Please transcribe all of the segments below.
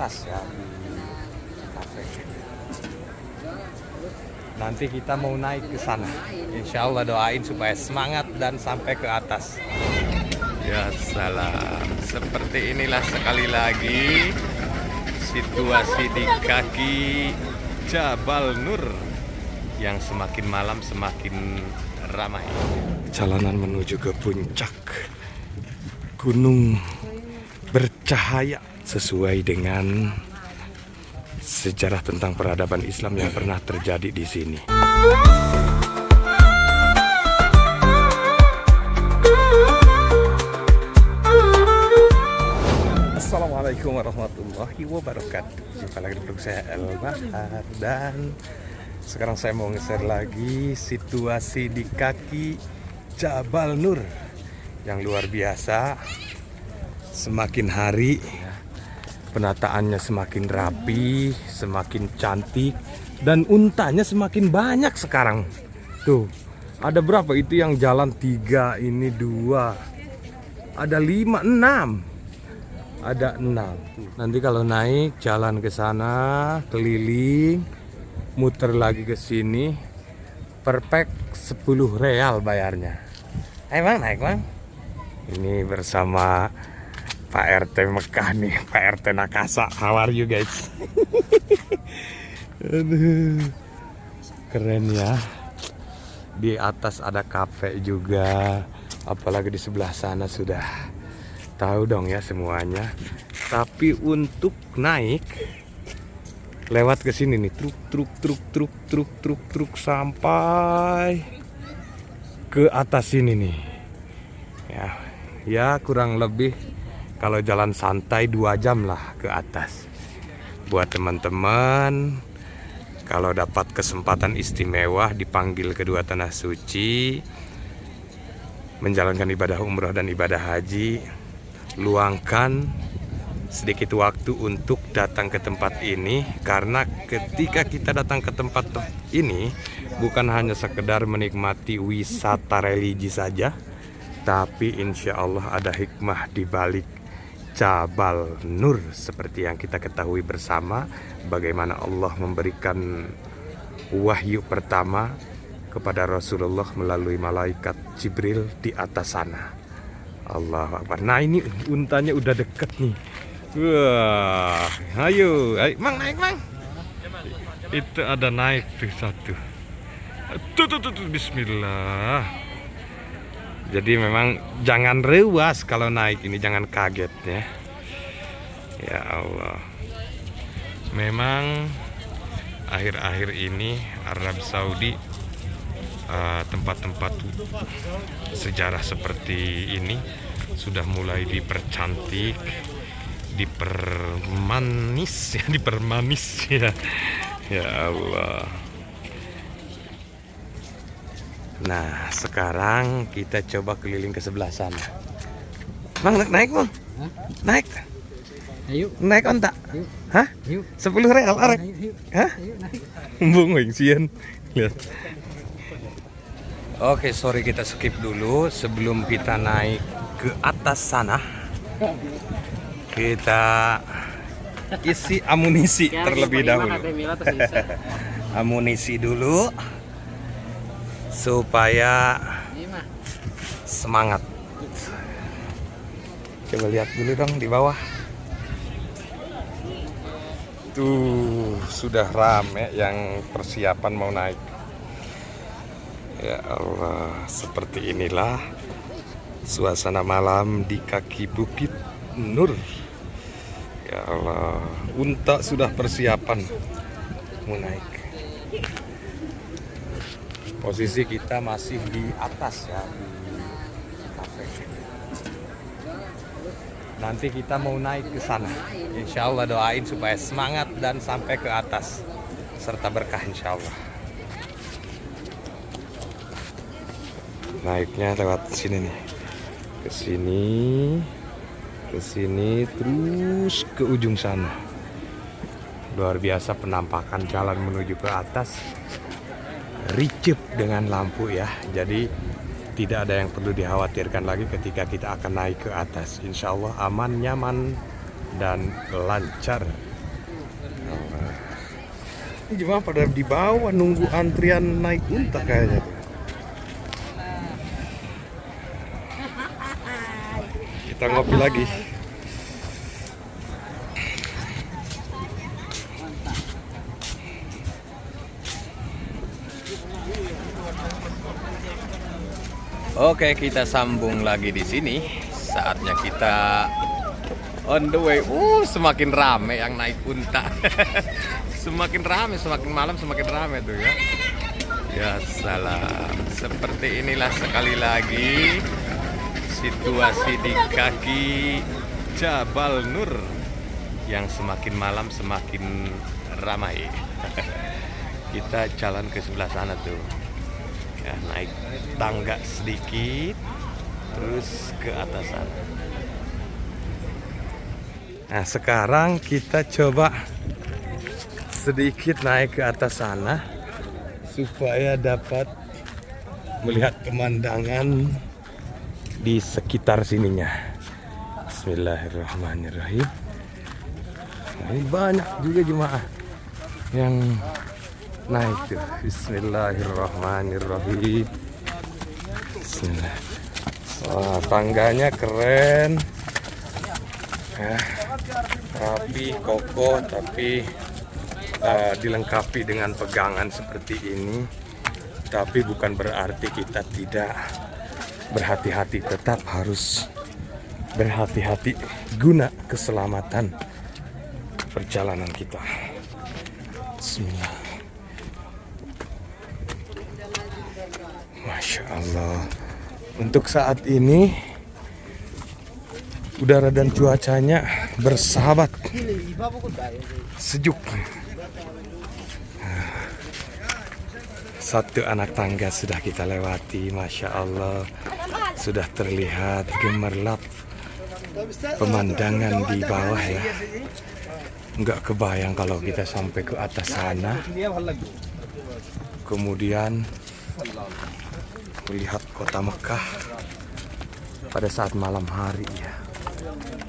atas ya di kafe. Nanti kita mau naik ke sana. Insya Allah doain supaya semangat dan sampai ke atas. Ya salam. Seperti inilah sekali lagi situasi di kaki Jabal Nur yang semakin malam semakin ramai. Jalanan menuju ke puncak gunung bercahaya sesuai dengan sejarah tentang peradaban Islam yang pernah terjadi di sini. Assalamualaikum warahmatullahi wabarakatuh. Jumpa lagi di vlog saya El Bahar, dan sekarang saya mau nge-share lagi situasi di kaki Jabal Nur yang luar biasa. Semakin hari penataannya semakin rapi, semakin cantik, dan untanya semakin banyak sekarang. Tuh, ada berapa itu yang jalan? 3, ini 2, ada 5, 6. Ada 6. Nanti kalau naik jalan ke sana, keliling, muter lagi ke sini, per pack 10 real bayarnya. Ayo bang, naik bang. Ini bersama Pak RT Mekah nih, Pak RT Nakasa. How are you guys? Aduh, keren ya. Di atas ada kafe juga, apalagi di sebelah sana sudah tahu dong ya semuanya. Tapi untuk naik lewat ke sini nih, truk sampai ke atas sini nih. Ya kurang lebih kalau jalan santai 2 jam lah ke atas. Buat teman-teman, kalau dapat kesempatan istimewa dipanggil kedua tanah suci, menjalankan ibadah umroh dan ibadah haji, luangkan sedikit waktu untuk datang ke tempat ini. Karena ketika kita datang ke tempat ini, bukan hanya sekedar menikmati wisata religi saja, tapi insya Allah ada hikmah di balik Jabal Nur, seperti yang kita ketahui bersama bagaimana Allah memberikan wahyu pertama kepada Rasulullah melalui malaikat Jibril di atas sana. Allahu Akbar. Nah ini untanya udah deket nih. Wah, ayo mang, naik mang. Itu ada naik tuh satu. Tuh, bismillah. Jadi memang jangan rewas kalau naik ini, jangan kaget ya. Ya Allah. Memang akhir-akhir ini Arab Saudi tempat-tempat sejarah seperti ini sudah mulai dipercantik, dipermanis ya. Ya Allah. Nah, sekarang kita coba keliling ke sebelah sana. Bang, naik bang? Hah? Naik? Ayo. Naik onta? Ayo. Hah? Ayo. 10 real arek? Hah? Ayo, naik. Bung sian. Lihat. Oke, sorry kita skip dulu. Sebelum kita naik ke atas sana, kita isi amunisi terlebih dahulu. Amunisi dulu supaya semangat. Coba lihat dulu dong di bawah. Tuh sudah rame yang persiapan mau naik. Ya Allah, seperti inilah suasana malam di kaki Bukit Nur. Ya Allah, unta sudah persiapan mau naik. Posisi kita masih di atas ya, di kafe. Nanti kita mau naik ke sana. Insya Allah doain supaya semangat dan sampai ke atas serta berkah insya Allah. Naiknya lewat sini nih, ke sini terus ke ujung sana. Luar biasa penampakan jalan menuju ke atas. Ricep dengan lampu ya, jadi tidak ada yang perlu dikhawatirkan lagi ketika kita akan naik ke atas. Insya Allah aman, nyaman, dan lancar. Allah. Ini jemaah pada di bawah nunggu antrian naik unta kayaknya tuh. Kita ngopi lagi. Oke, kita sambung lagi di sini. Saatnya kita on the way. Semakin rame yang naik unta. Semakin rame, semakin malam semakin rame tuh ya. Ya salam. Seperti inilah sekali lagi situasi di kaki Jabal Nur yang semakin malam semakin ramai. Kita jalan ke sebelah sana tuh. Ya, naik tangga sedikit terus ke atas sana. Nah, sekarang kita coba sedikit naik ke atas sana supaya dapat melihat pemandangan di sekitar sininya. Bismillahirrahmanirrahim. Nah, ini banyak juga jemaah yang naik tuh. Bismillahirrahmanirrahim. Bismillah. Wah, tangganya keren. Rapi, kokoh, tapi dilengkapi dengan pegangan seperti ini. Tapi bukan berarti kita tidak berhati-hati, tetap harus berhati-hati guna keselamatan perjalanan kita. Bismillah. Masya Allah. Untuk saat ini udara dan cuacanya bersahabat, sejuk. Satu anak tangga sudah kita lewati, Masya Allah. Sudah terlihat gemerlap pemandangan di bawah ya. Nggak kebayang kalau kita sampai ke atas sana. Kemudian melihat kota Mekah pada saat malam hari ya.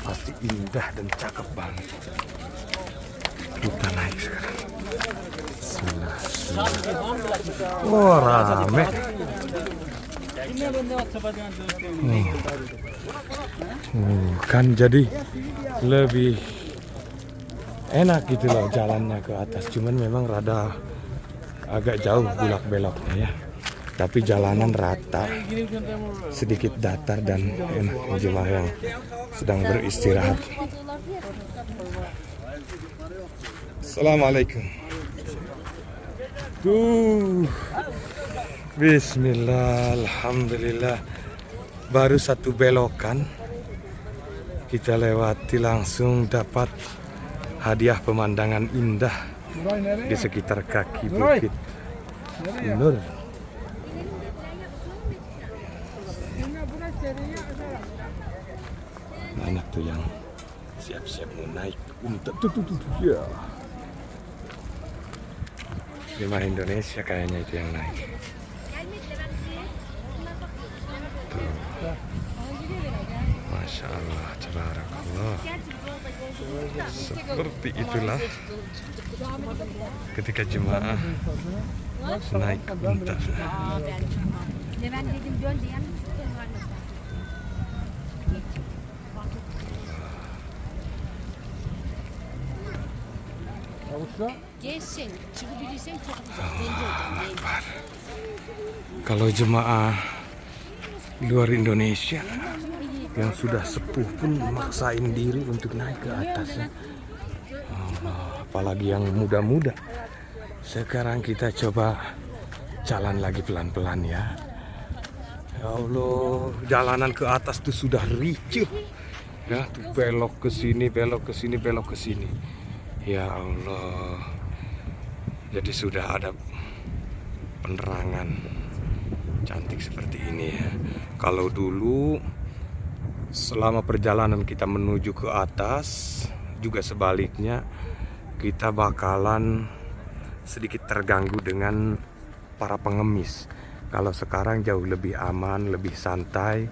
Pasti indah dan cakep banget. Kita naik sekarang. Bismillah. Oh, rame. Kan jadi lebih enak gitu loh jalannya ke atas. Cuman memang rada agak jauh bulak beloknya ya. Tapi jalanan rata, sedikit datar dan enak jemaah yang sedang beristirahat. Assalamualaikum. Bismillah, alhamdulillah. Baru satu belokan kita lewati langsung dapat hadiah pemandangan indah di sekitar kaki Bukit Nur. Anak tuh yang siap-siap mau naik unta tuh ya. Jemaah Indonesia kayaknya itu yang naik. Tuh. Masya Allah, tabarakallah. Seperti itulah ketika jemaah naik unta. Kalau jemaah luar Indonesia yang sudah sepuh pun maksain diri untuk naik ke atasnya. Apalagi yang muda-muda. Sekarang kita coba jalan lagi pelan-pelan ya. Ya Allah, jalanan ke atas tuh sudah ricuh. Ya, tuh belok ke sini, belok ke sini, belok ke sini. Ya Allah. Jadi sudah ada penerangan cantik seperti ini ya. Kalau dulu selama perjalanan kita menuju ke atas, juga sebaliknya kita bakalan sedikit terganggu dengan para pengemis. Kalau sekarang jauh lebih aman, lebih santai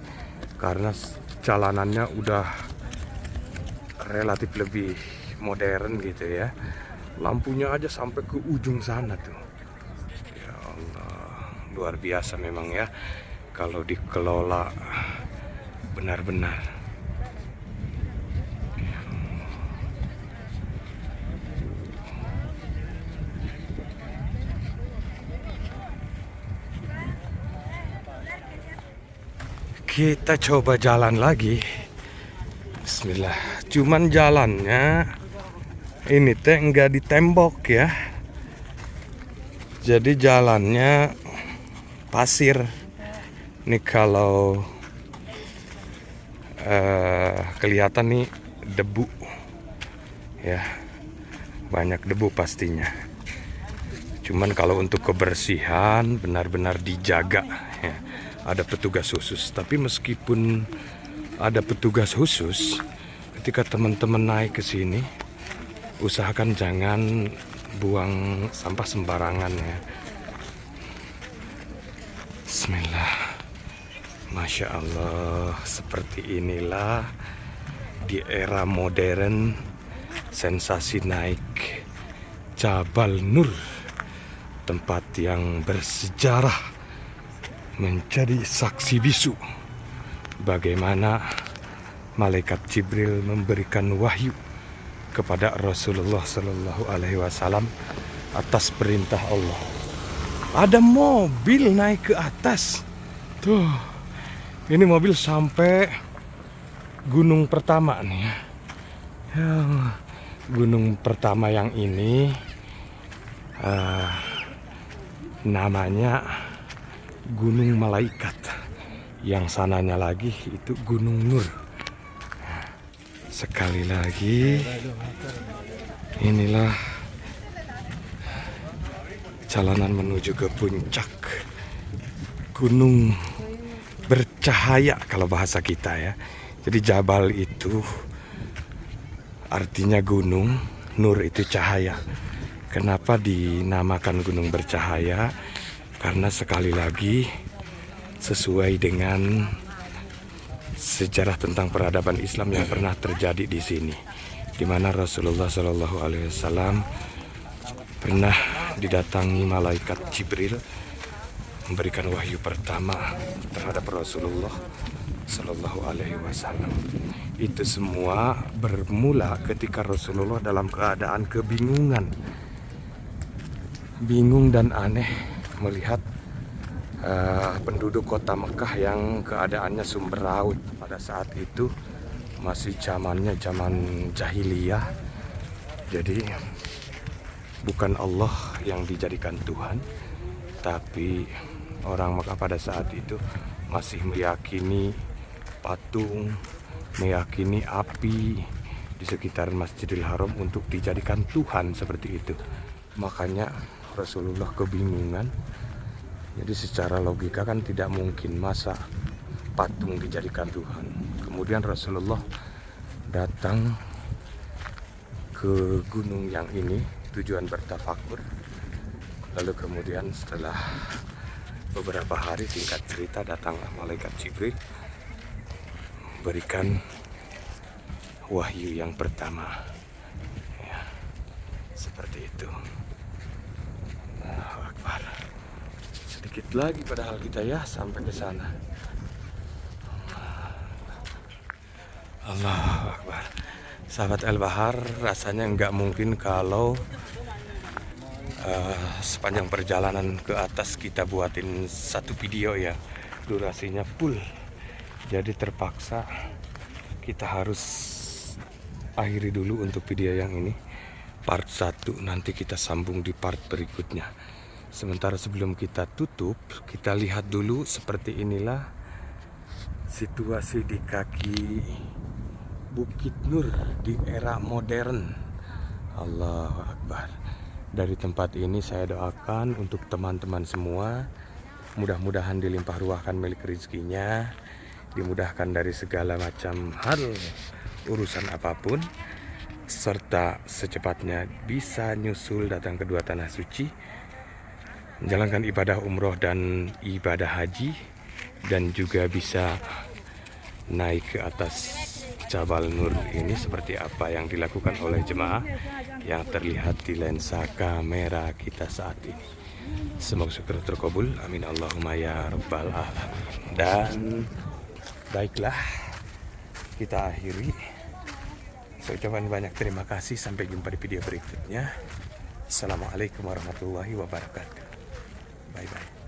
karena jalanannya udah relatif lebih modern gitu ya. Lampunya aja sampai ke ujung sana tuh. Ya Allah, luar biasa memang ya kalau dikelola benar-benar. Kita coba jalan lagi. Bismillah. Cuman jalannya ini teh enggak ditembok ya. Jadi jalannya pasir. Nih kalau kelihatan nih debu ya, banyak debu pastinya. Cuman kalau untuk kebersihan benar-benar dijaga ya. Ada petugas khusus, tapi meskipun ada petugas khusus, ketika teman-teman naik ke sini, usahakan jangan buang sampah sembarangan ya. Bismillah. Masya Allah, seperti inilah di era modern sensasi naik Jabal Nur, tempat yang bersejarah, menjadi saksi bisu bagaimana malaikat Jibril memberikan wahyu kepada Rasulullah Shallallahu Alaihi Wasallam atas perintah Allah. Ada mobil naik ke atas tuh, ini mobil sampai gunung pertama nih ya. Gunung pertama yang ini namanya Gunung Malaikat, yang sananya lagi itu Gunung Nur. Sekali lagi, inilah jalanan menuju ke puncak Gunung Bercahaya kalau bahasa kita ya. Jadi Jabal itu artinya gunung, Nur itu cahaya. Kenapa dinamakan Gunung Bercahaya? Karena sekali lagi sesuai dengan sejarah tentang peradaban Islam yang pernah terjadi di sini, di mana Rasulullah Shallallahu Alaihi Wasallam pernah didatangi malaikat Jibril memberikan wahyu pertama terhadap Rasulullah Shallallahu Alaihi Wasallam. Itu semua bermula ketika Rasulullah dalam keadaan kebingungan, bingung dan aneh melihat penduduk kota Mekah yang keadaannya sumber pada saat itu masih zaman jahiliyah. Jadi bukan Allah yang dijadikan Tuhan, tapi orang Mekah pada saat itu masih meyakini patung, meyakini api di sekitar Masjidil Haram untuk dijadikan Tuhan seperti itu. Makanya Rasulullah kebingungan. Jadi secara logika kan tidak mungkin masa patung dijadikan Tuhan. Kemudian Rasulullah datang ke gunung yang ini tujuan bertafakur. Lalu kemudian setelah beberapa hari, singkat cerita, datanglah malaikat Jibril berikan wahyu yang pertama ya, seperti itu. Allahu Akbar. Sedikit lagi padahal kita ya sampai ke sana. Allahu Akbar. Sahabat El Bahar, rasanya nggak mungkin kalau sepanjang perjalanan ke atas kita buatin satu video ya, durasinya full. Jadi terpaksa kita harus akhiri dulu untuk video yang ini, part 1. Nanti kita sambung di part berikutnya. Sementara sebelum kita tutup, kita lihat dulu seperti inilah situasi di kaki Bukit Nur di era modern. Allahu Akbar. Dari tempat ini saya doakan untuk teman-teman semua, mudah-mudahan dilimpah ruahkan milik rezekinya, dimudahkan dari segala macam hal urusan apapun, serta secepatnya bisa nyusul datang ke dua tanah suci, menjalankan ibadah umroh dan ibadah haji, dan juga bisa naik ke atas Jabal Nur ini seperti apa yang dilakukan oleh jemaah yang terlihat di lensa kamera kita saat ini. Semoga syukur terkabul, amin Allahumma ya rabbal alamin. Dan baiklah, kita akhiri. Saya ucapkan banyak terima kasih, sampai jumpa di video berikutnya. Assalamualaikum warahmatullahi wabarakatuh. Bye bye.